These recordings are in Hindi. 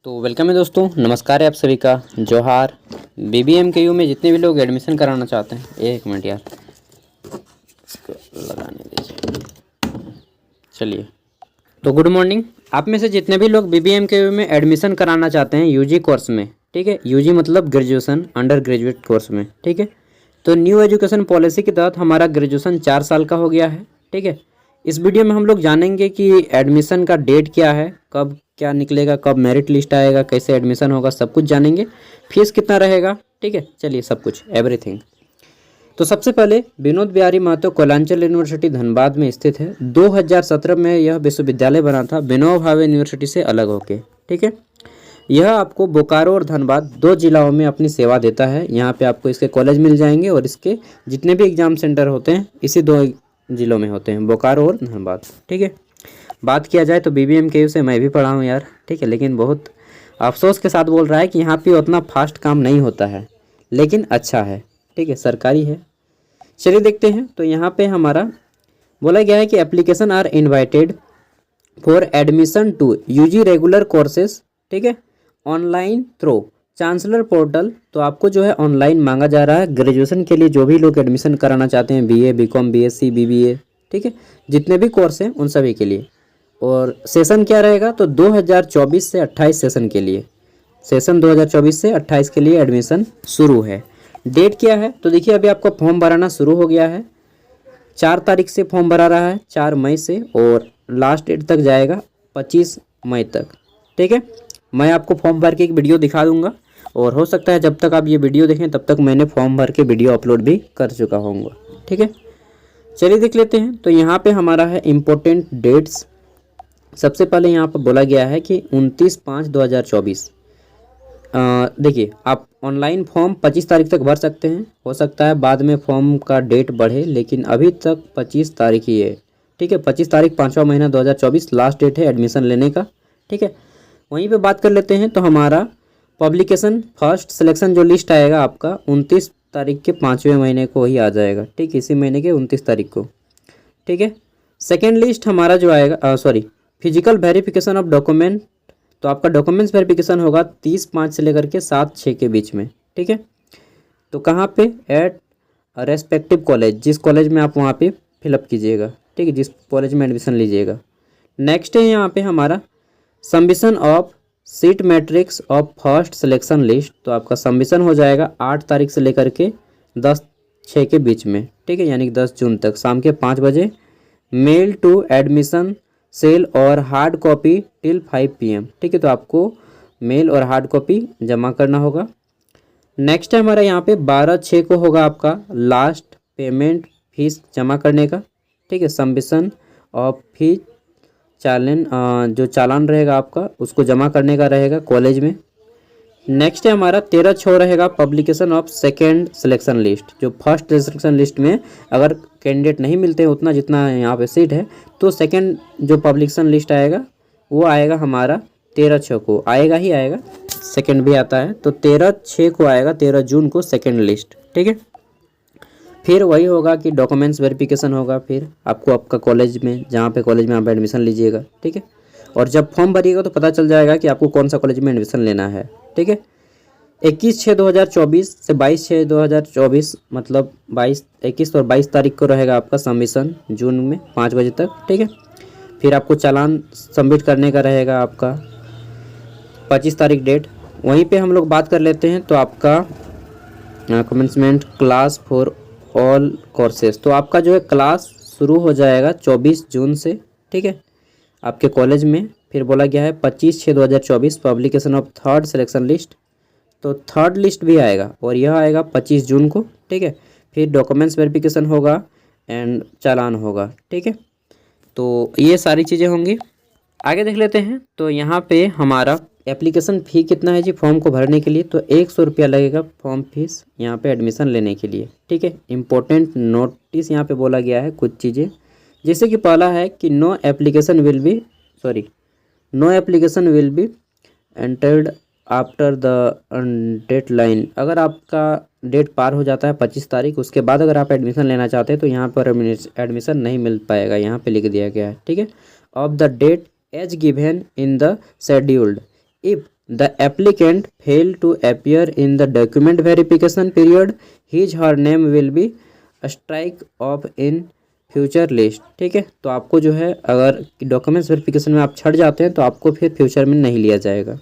तो वेलकम है दोस्तों, नमस्कार है आप सभी का। जोहार। BBMKU में जितने भी लोग एडमिशन कराना चाहते हैं, एक मिनट यार इसको लगाने दीजिए। चलिए, तो गुड मॉर्निंग। आप में से जितने भी लोग BBMKU में एडमिशन कराना चाहते हैं यूजी कोर्स में, ठीक है, यूजी मतलब ग्रेजुएशन अंडर ग्रेजुएट कोर्स में, ठीक है। तो न्यू एजुकेशन पॉलिसी के तहत हमारा ग्रेजुएशन 4 साल का हो गया है, ठीक है। इस वीडियो में हम लोग जानेंगे कि एडमिशन का डेट क्या है, कब क्या निकलेगा, कब मेरिट लिस्ट आएगा, कैसे एडमिशन होगा, सब कुछ जानेंगे। फीस कितना रहेगा, ठीक है। चलिए, सब कुछ एवरीथिंग। तो सबसे पहले विनोद बिहारी महतो कोयलांचल यूनिवर्सिटी धनबाद में स्थित है। 2017 में यह विश्वविद्यालय बना था विनोबा भावे यूनिवर्सिटी से अलग होके, ठीक है। यह आपको बोकारो और धनबाद 2 जिलों में अपनी सेवा देता है। यहाँ पे आपको इसके कॉलेज मिल जाएंगे और इसके जितने भी एग्जाम सेंटर होते हैं इसी 2 जिलों में होते हैं, बोकारो और धनबाद, ठीक है। बात किया जाए तो BBMKU से मैं भी पढ़ा हूँ यार, ठीक है, लेकिन बहुत अफसोस के साथ बोल रहा है कि यहाँ पे उतना फास्ट काम नहीं होता है, लेकिन अच्छा है, ठीक है, सरकारी है। चलिए देखते हैं। तो यहाँ पे हमारा बोला गया है कि application are invited for admission to UG regular courses, ठीक है, ऑनलाइन थ्रू चांसलर पोर्टल। तो आपको जो है ऑनलाइन मांगा जा रहा है ग्रेजुएशन के लिए। जो भी लोग एडमिशन कराना चाहते हैं BA BCom BSc BBA, ठीक है, जितने भी कोर्स हैं उन सभी के लिए। और सेशन क्या रहेगा, तो 2024 से 28 सेशन के लिए, सेशन 2024 से 28 के लिए एडमिशन शुरू है। डेट क्या है, तो देखिए अभी आपका फॉर्म भराना शुरू हो गया है। 4 तारीख से फॉर्म भरा रहा है, 4 मई से, और लास्ट डेट तक जाएगा 25 मई तक, ठीक है। मैं आपको फॉर्म भर के एक वीडियो दिखा दूंगा, और हो सकता है जब तक आप ये वीडियो देखें तब तक मैंने फॉर्म भर के वीडियो अपलोड भी कर चुका होऊंगा, ठीक है। चलिए देख लेते हैं। तो यहाँ पे हमारा है इम्पोर्टेंट डेट्स। सबसे पहले यहाँ पर बोला गया है कि 29/5/2024। देखिए, आप ऑनलाइन फॉर्म 25 तारीख तक भर सकते हैं। हो सकता है बाद में फॉर्म का डेट बढ़े, लेकिन अभी तक 25 तारीख ही है, ठीक है। 25 तारीख 5वां महीना 2024 लास्ट डेट है एडमिशन लेने का, ठीक है। वहीं पे बात कर लेते हैं। तो हमारा पब्लिकेशन फर्स्ट सिलेक्शन जो लिस्ट आएगा आपका 29 तारीख के 5वें महीने को ही आ जाएगा, ठीक, इसी महीने के 29 तारीख को, ठीक है। सेकेंड लिस्ट हमारा जो आएगा, फिजिकल वेरिफिकेशन ऑफ डॉक्यूमेंट। तो आपका डॉक्यूमेंट्स वेरिफिकेशन होगा 30/5 से लेकर के 7/6 के बीच में, ठीक है। तो कहाँ पे, एट रेस्पेक्टिव कॉलेज, जिस कॉलेज में आप वहाँ पे फिलअप कीजिएगा, ठीक है, जिस कॉलेज में एडमिशन लीजिएगा। नेक्स्ट है यहाँ पे हमारा submission of seat matrix of first selection list. तो आपका सबमिशन हो जाएगा 8 तारीख से लेकर के 10/6 के बीच में, ठीक है, यानी कि 10 जून तक शाम के 5 बजे। मेल टू एडमिशन सेल और हार्ड कॉपी टिल 5 PM, ठीक है। तो आपको मेल और हार्ड कॉपी जमा करना होगा। नेक्स्ट है हमारा यहाँ पे 12/6 को होगा आपका लास्ट पेमेंट फीस जमा करने का, ठीक है। सबमिशन ऑफ फीस चालान, जो चालान रहेगा आपका उसको जमा करने का रहेगा कॉलेज में। नेक्स्ट है हमारा 13/6 रहेगा publication of second selection list. जो फर्स्ट सिलेक्शन लिस्ट में अगर कैंडिडेट नहीं मिलते हैं उतना जितना यहाँ पे सीट है, तो सेकेंड जो पब्लिकेशन लिस्ट आएगा वो आएगा हमारा 13/6 को, आएगा ही आएगा, सेकेंड भी आता है। तो 13/6 को आएगा, 13 जून को सेकेंड लिस्ट, ठीक है। फिर वही होगा कि डॉक्यूमेंट्स वेरिफिकेशन होगा, फिर आपको आपका कॉलेज में, जहाँ पे कॉलेज में आप एडमिशन लीजिएगा, ठीक है। और जब फॉर्म भरिएगा तो पता चल जाएगा कि आपको कौन सा कॉलेज में एडमिशन लेना है, ठीक है। 21/6/2024 से 22/6/2024, मतलब 21 और 22 तारीख को रहेगा आपका सबमिशन, जून में 5 बजे तक, ठीक है। फिर आपको चालान सबमिट करने का रहेगा आपका 25 तारीख डेट। वहीं पे हम लोग बात कर लेते हैं। तो आपका commencement class for all courses. तो आपका जो है क्लास शुरू हो जाएगा 24 जून से, ठीक है, आपके कॉलेज में। फिर बोला गया है 25/6/2024 publication of third selection list. तो थर्ड लिस्ट भी आएगा और यह आएगा 25 जून को, ठीक है। फिर डॉक्यूमेंट्स वेरिफिकेशन होगा एंड चालान होगा, ठीक है। तो ये सारी चीज़ें होंगी। आगे देख लेते हैं। तो यहाँ पे हमारा एप्लीकेशन फ़ी कितना है जी फॉर्म को भरने के लिए, तो 100 रुपया लगेगा फॉर्म फीस यहाँ पे एडमिशन लेने के लिए, ठीक है। इम्पोर्टेंट नोटिस यहाँ पे बोला गया है कुछ चीज़ें, जैसे कि पहला है कि no application will be entered after the date line. अगर आपका डेट पार हो जाता है 25 तारीख, उसके बाद अगर आप एडमिशन लेना चाहते हैं तो यहाँ पर एडमिशन नहीं मिल पाएगा, यहाँ पे लिख दिया गया है, ठीक है। Of the date as given in the scheduled if the applicant fail to appear in the document verification period, his her name will be strike off in future list. ठीक है, तो आपको जो है अगर डॉक्यूमेंट्स वेरिफिकेशन में आप छट जाते हैं तो आपको फिर फ्यूचर में नहीं लिया जाएगा।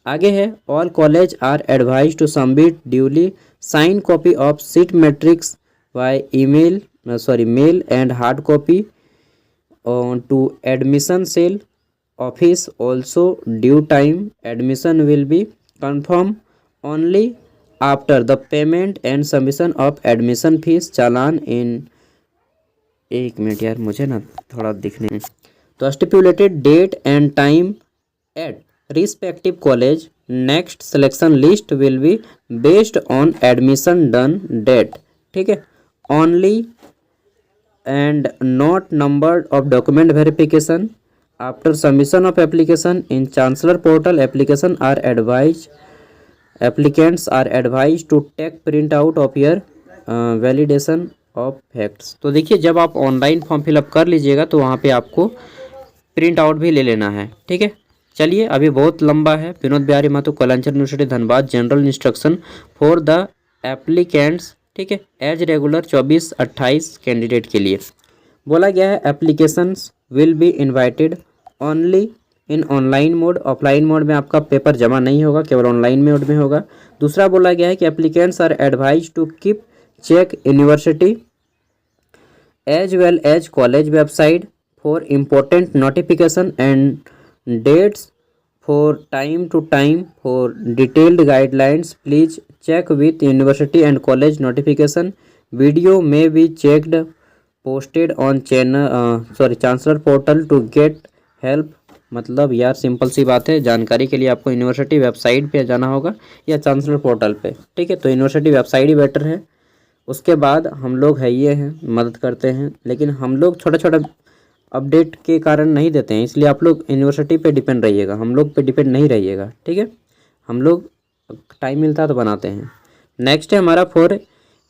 आगे है all college are advise to submit duly sign copy of seat matrix by email mail and hard copy to admission cell office also due time admission will be confirm only after the payment and submission of admission fees challan in. एक मिनट यार, मुझे ना थोड़ा दिखने। तो stipulated date and time at respective college, next selection list will be based on admission done date. ठीक है, only and not number of document verification after submission of application in chancellor portal application are advise applicants are advise to take print out of year validation of facts. तो देखिए, जब आप ऑनलाइन फॉर्म फिलअप कर लीजिएगा तो वहाँ पे आपको प्रिंट आउट भी ले लेना है। ठीक है, चलिए अभी बहुत लंबा है। Vinod Bihari Mahto, Kalanchal university Dhanbad, general instruction for the applicants. ठीक है, एज रेगुलर 24-28 कैंडिडेट के लिए बोला गया है। Applications will be invited only in online mode, offline mode में आपका पेपर जमा नहीं होगा, केवल ऑनलाइन मोड में होगा। दूसरा बोला गया है कि applicants are advise to keep check university as well as college website for important notification and dates for time to time for detailed guidelines please check with university and college notification. Video में be checked posted on chancellor portal to get help. मतलब यार सिंपल सी बात है, जानकारी के लिए आपको यूनिवर्सिटी वेबसाइट पे जाना होगा या चांसलर पोर्टल पे। ठीक है, तो यूनिवर्सिटी वेबसाइट ही बेटर है। उसके बाद हम लोग है ये हैं, मदद करते हैं, लेकिन हम लोग छोटा छोटा अपडेट के कारण नहीं देते हैं, इसलिए आप लोग यूनिवर्सिटी पे डिपेंड रहिएगा, हम लोग पे डिपेंड नहीं रहिएगा। ठीक है, हम लोग टाइम मिलता है तो बनाते हैं। नेक्स्ट है हमारा for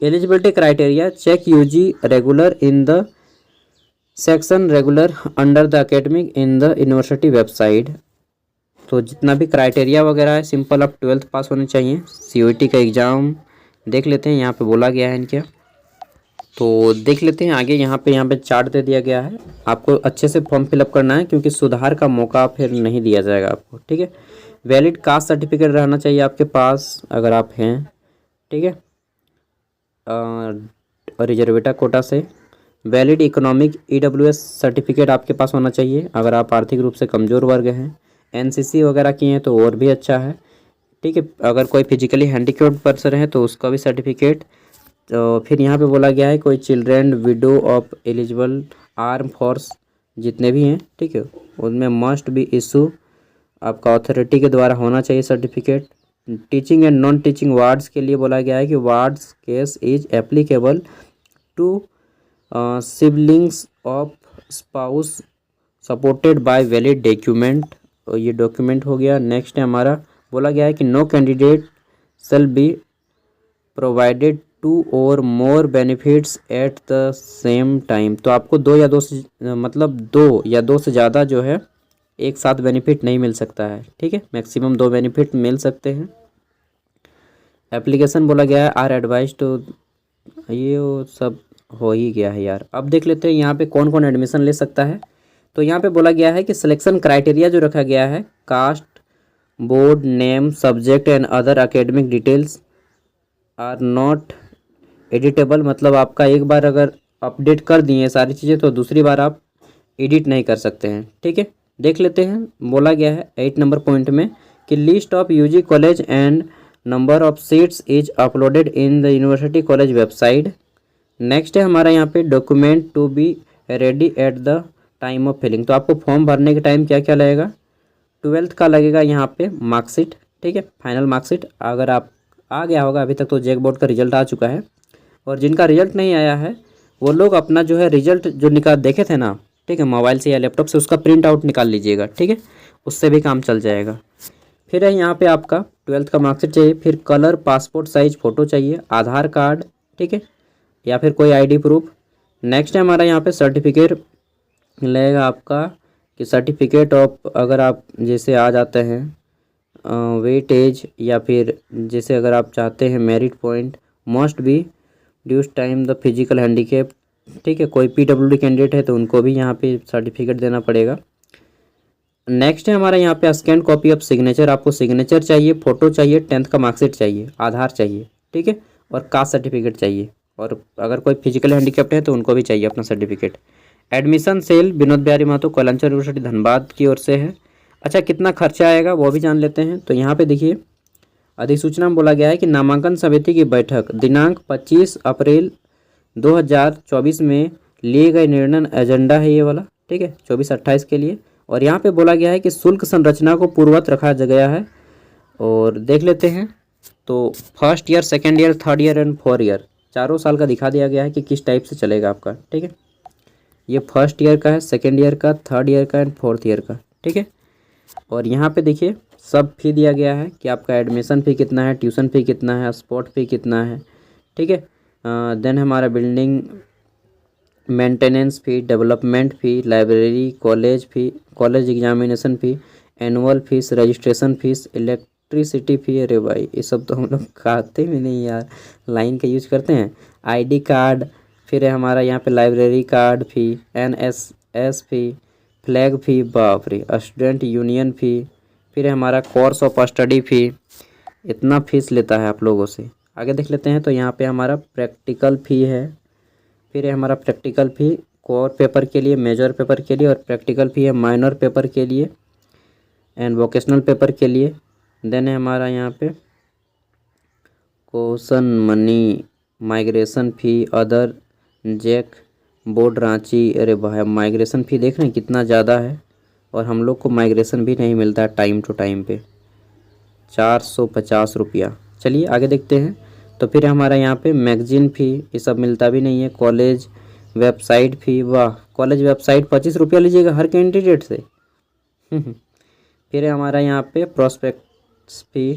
eligibility criteria, check UG regular in the section regular under the academic in the university website. तो जितना भी क्राइटेरिया वगैरह है, सिंपल आप 12th पास होने चाहिए। COET का एग्ज़ाम देख लेते हैं, यहाँ पे बोला गया है इनके, तो देख लेते हैं आगे। यहाँ पे चार्ट दे दिया गया है, आपको अच्छे से फॉर्म फिलअप करना है क्योंकि सुधार का मौका फिर नहीं दिया जाएगा आपको। ठीक है, वैलिड कास्ट सर्टिफिकेट रहना चाहिए आपके पास अगर आप हैं। ठीक है, और रिजर्वेटा कोटा से वैलिड इकोनॉमिक EWS सर्टिफिकेट आपके पास होना चाहिए अगर आप आर्थिक रूप से कमज़ोर वर्ग हैं। NCC वगैरह किए हैं तो और भी अच्छा है। ठीक है, अगर कोई फिजिकली हैंडीकैप्ड पर्सन है तो उसका भी सर्टिफिकेट। तो फिर यहाँ पे बोला गया है कोई children widow of eligible arm force जितने भी हैं, ठीक है, उनमें मस्ट बी इशू आपका अथॉरिटी के द्वारा होना चाहिए certificate. Teaching and non teaching wards के लिए बोला गया है कि wards case is applicable to siblings of spouse supported by valid document. ये डॉक्यूमेंट हो गया। नेक्स्ट है हमारा बोला गया है कि no candidate shall be provided 2 or more benefits at the same time. तो आपको 2 या 2 से ज़्यादा जो है एक साथ बेनिफिट नहीं मिल सकता है। ठीक है, मैक्सिमम 2 बेनिफिट मिल सकते हैं। एप्लीकेशन बोला गया है आर एडवाइज टू, ये वो सब हो ही गया है यार। अब देख लेते हैं यहाँ पे कौन कौन एडमिशन ले सकता है। तो यहाँ पे बोला गया है कि सिलेक्शन क्राइटेरिया जो रखा गया है, caste, board name, subject and other academic details are not editable. मतलब आपका एक बार अगर अपडेट कर दिए सारी चीज़ें तो दूसरी बार आप एडिट नहीं कर सकते हैं। ठीक है, देख लेते हैं। बोला गया है 8 नंबर पॉइंट में कि list of UG college and number of seats is uploaded in the university college website. Next है हमारा यहाँ पे document to be ready at the time of filling. तो आपको फॉर्म भरने के टाइम क्या क्या लगेगा, 12th का लगेगा यहाँ पे मार्कशीट। ठीक है, फाइनल मार्कशीट अगर आप आ गया होगा, अभी तक तो जैक बोर्ड का रिजल्ट आ चुका है, और जिनका रिजल्ट नहीं आया है वो लोग अपना जो है रिजल्ट जो निकाल देखे थे ना, ठीक है, मोबाइल से या लैपटॉप से उसका प्रिंट आउट निकाल लीजिएगा। ठीक है, उससे भी काम चल जाएगा। फिर है यहाँ पे आपका 12th का मार्कशीट चाहिए, फिर कलर पासपोर्ट साइज फ़ोटो चाहिए, आधार कार्ड, ठीक है, या फिर कोई ID प्रूफ। नेक्स्ट है हमारा यहाँ पे सर्टिफिकेट लगेगा आपका कि सर्टिफिकेट ऑफ, अगर आप जैसे आ जाते हैं वेटेज या फिर जैसे अगर आप चाहते हैं merit point must be dues time the physical handicap, ठीक है। कोई पीडब्ल्यूडी कैंडिडेट है तो उनको भी यहाँ पे सर्टिफिकेट देना पड़ेगा। नेक्स्ट है हमारा यहाँ पे स्कैन कॉपी ऑफ सिग्नेचर, आपको सिग्नेचर चाहिए, फ़ोटो चाहिए, 10th का मार्कशीट चाहिए, आधार चाहिए, ठीक है, और कास्ट सर्टिफिकेट चाहिए, और अगर कोई फिजिकल हैंडीकैप्ड है तो उनको भी चाहिए अपना certificate. Admission cell Vinod Bihari Mahato Koyalanchal university Dhanbad की ओर से है। अच्छा, कितना खर्चा आएगा वो भी जान लेते हैं। तो यहाँ पे देखिए अधिसूचना में बोला गया है कि नामांकन समिति की बैठक दिनांक 25 अप्रैल 2024 में लिए गए निर्णय एजेंडा है ये वाला, ठीक है, 24-28 के लिए। और यहाँ पे बोला गया है कि शुल्क संरचना को पूर्ववत रखा गया है। और देख लेते हैं तो first year, second year, third year and 4 year चारों साल का दिखा दिया गया है कि किस टाइप से चलेगा आपका, ठीक है। ये फर्स्ट ईयर का है, सेकेंड ईयर का, थर्ड ईयर का एंड 4th ईयर का, ठीक है। और यहाँ पे देखिए सब फी दिया गया है कि आपका एडमिशन फ़ी कितना है, ट्यूशन फ़ी कितना है, स्पोर्ट फ़ी कितना है, ठीक है। देन हमारा building maintenance fee, development fee, library, college fee, college examination fee, annual fees, registration fees, electricity fee. अरे भाई ये सब तो हम लोग खाते भी नहीं यार, लाइन का यूज करते हैं। आईडी कार्ड, फिर है हमारा यहाँ पे लाइब्रेरी कार्ड फ़ी, एनएसएस फ़ी, फ्लैग फ़ी, बाप रे, स्टूडेंट यूनियन फ़ी, फिर है हमारा कोर्स ऑफ स्टडी फ़ी। इतना फीस लेता है आप लोगों से। आगे देख लेते हैं तो यहाँ पे हमारा प्रैक्टिकल फ़ी है, फिर है हमारा प्रैक्टिकल फ़ी कोर पेपर के लिए, मेजर पेपर के लिए, और प्रैक्टिकल फ़ी है माइनर पेपर के लिए एंड वोकेशनल पेपर के लिए। देन है हमारा यहाँ पे क्वेश्चन मनी, माइग्रेशन फ़ी, अदर जैक बोर्ड रांची। अरे भाई माइग्रेशन फ़ी देख रहे हैं कितना ज़्यादा है, और हम लोग को माइग्रेशन भी नहीं मिलता है टाइम टू टाइम पे, 450 रुपया। चलिए आगे देखते हैं। तो फिर हमारा यहाँ पे मैगजीन फ़ी, ये सब मिलता भी नहीं है। कॉलेज वेबसाइट फ़ी, वाह, कॉलेज वेबसाइट 25 रुपया लीजिएगा हर कैंडिडेट से। फिर है हमारा यहाँ पे प्रोस्पेक्ट्स फ़ी,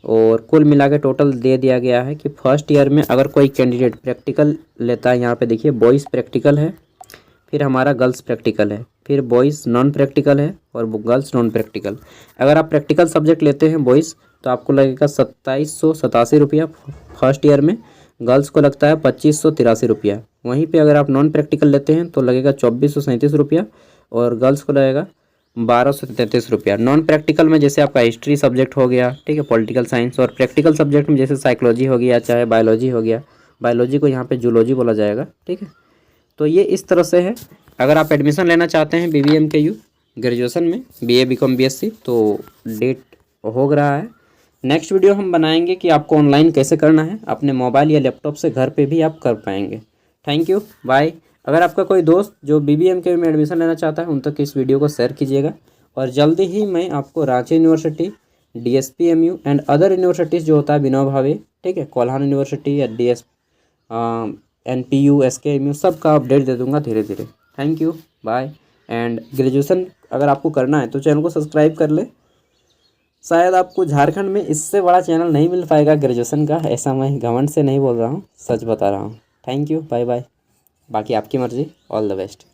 और कुल मिला के टोटल दे दिया गया है कि फर्स्ट ईयर में अगर कोई कैंडिडेट प्रैक्टिकल लेता है, यहाँ पे देखिए बॉयज़ प्रैक्टिकल है, फिर हमारा गर्ल्स प्रैक्टिकल है, फिर बॉयज़ नॉन प्रैक्टिकल है और गर्ल्स नॉन प्रैक्टिकल। अगर आप प्रैक्टिकल सब्जेक्ट लेते हैं बॉयज़ तो आपको लगेगा 2787 रुपया फर्स्ट ईयर में, गर्ल्स को लगता है 2583 रुपया। वहीं पे अगर आप नॉन प्रैक्टिकल लेते हैं तो लगेगा 2437 रुपया, और गर्ल्स को लगेगा 1233 रुपया। नॉन प्रैक्टिकल में जैसे आपका हिस्ट्री सब्जेक्ट हो गया, ठीक है, पॉलिटिकल साइंस, और प्रैक्टिकल सब्जेक्ट में जैसे साइकोलॉजी हो गया, चाहे बायोलॉजी हो गया, बायोलॉजी को यहाँ पे जूलॉजी बोला जाएगा, ठीक है। तो ये इस तरह से है। अगर आप एडमिशन लेना चाहते हैं BBMKU ग्रेजुएशन में, BA BCom BSc, तो डेट हो रहा है। नेक्स्ट वीडियो हम बनाएंगे कि आपको ऑनलाइन कैसे करना है, अपने मोबाइल या लैपटॉप से घर पे भी आप कर पाएंगे। Thank you, bye. अगर आपका कोई दोस्त जो BBMKU में एडमिशन लेना चाहता है उन तक इस वीडियो को शेयर कीजिएगा, और जल्दी ही मैं आपको Ranchi university, DSPMU and other universities जो होता है विनोबा भावे, ठीक है, कोल्हान यूनिवर्सिटी या NPU SKMU सब का अपडेट दे दूंगा धीरे धीरे। Thank you, bye. And graduation अगर आपको करना है तो चैनल को सब्सक्राइब कर ले। शायद आपको झारखंड में इससे बड़ा चैनल नहीं मिल पाएगा ग्रेजुएशन का, ऐसा मैं घमंड से नहीं बोल रहा हूँ, सच बता रहा हूँ। Thank you, bye bye. बाकी आपकी मर्ज़ी, ऑल द बेस्ट।